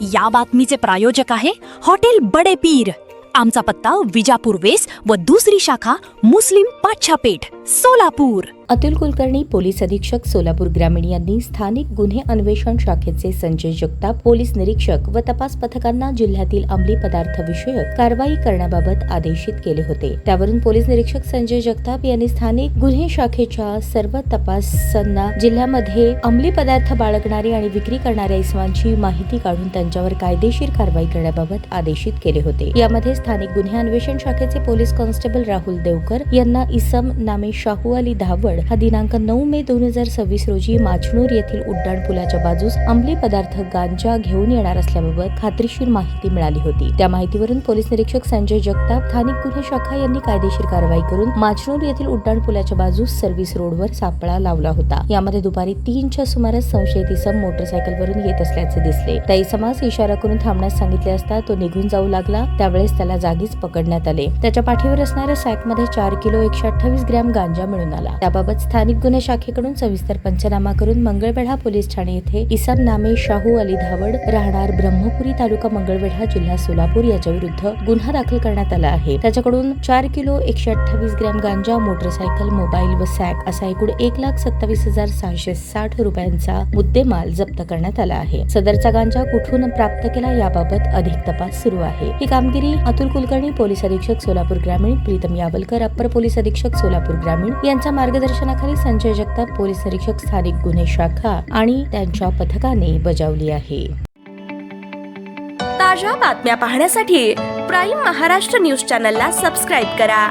या बातमीचे प्रायोजक आहे हॉटेल बडे पीर। आमचा पत्ता विजापूर वेस व दुसरी शाखा मुस्लिम पाच्छापेठ सोलापूर। अतुल कुलकर्णी पोलीस अधीक्षक सोलापूर ग्रामीण यांनी स्थानिक गुन्हे अन्वेषण शाखेचे संजय जगताप पोलीस निरीक्षक व तपास पथकांना जिल्ह्यातील अंमली पदार्थ विषयक कारवाई करण्याबाबत आदेशित केले होते। त्यावरून पोलीस निरीक्षक संजय जगताप यांनी स्थानिक गुन्हे शाखेच्या सर्व तपासांना जिल्ह्यामध्ये अंमली पदार्थ बाळगणारी आणि विक्री करणाऱ्या इसमांची माहिती काढून त्यांच्यावर कायदेशीर कारवाई करण्याबाबत आदेशित केले होते। यामध्ये स्थानिक गुन्हे अन्वेषण शाखेचे पोलीस कॉन्स्टेबल राहुल देवकर यांना इसम नामे शाहू अली धावड हा दिनांक 9 मे 2026 रोजी माचणूर येथील उड्डाणपुलाच्या बाजूस अंमली पदार्थ गांजा घेऊन येणार असल्याबाबत खात्रीशीर माहिती मिळाली होती। त्या माहितीवरून पोलीस निरीक्षक संजय जगताप स्थानिक गुन्हे शाखा यांनी कायदेशीर कारवाई करून माचणूर येथील उड्डाणपुलाच्या बाजूस सर्व्हिस रोडवर सापळा लावला होता। यामध्ये दुपारी 3च्या सुमारास संशयित इसम मोटरसायकलवरून येत असल्याचे दिसले। त्या इसमास इशारा करून थांबण्यास सांगितले असता तो निघून जाऊ लागला। त्यावेळेस त्याला जागीच पकडण्यात आले। त्याच्या पाठीवर असणाऱ्या सॅकमध्ये 4 किलो 128 ग्रॅम गांजा मिळून आला। त्याबाबत स्थानिक गुन्हे शाखेकडून सविस्तर पंचनामा करून मंगळवेढा पोलीस ठाणे येथे इसम नामे शाहू अली धावड राहणार ब्रह्मपुरी तालुका मंगळवेढा जिल्हा सोलापूर याच्या विरुद्ध गुन्हा दाखल करण्यात आला आहे। त्याच्याकडून 4 किलो 128 ग्रॅम गांजा, मोटरसायकल, मोबाईल व सॅक असा एकूण 1,27,660 रुपयांचा मुद्देमाल जप्त करण्यात आला आहे। सदरचा गांजा कुठून प्राप्त केला याबाबत अधिक तपास सुरू आहे। ही कामगिरी अतुल कुलकर्णी पोलीस अधीक्षक सोलापूर ग्रामीण, प्रीतम यावलकर अप्पर पोलीस अधीक्षक सोलापूर ग्रामीण यांच्या मार्गदर्शनाखाली संजय जगताप पोलीस निरीक्षक स्थानिक गुन्हे शाखा आणि त्यांच्या पथकाने बजावली आहे। ताज्या बातम्या पाहण्यासाठी प्राईम महाराष्ट्र न्यूज चॅनलला सबस्क्राईब करा।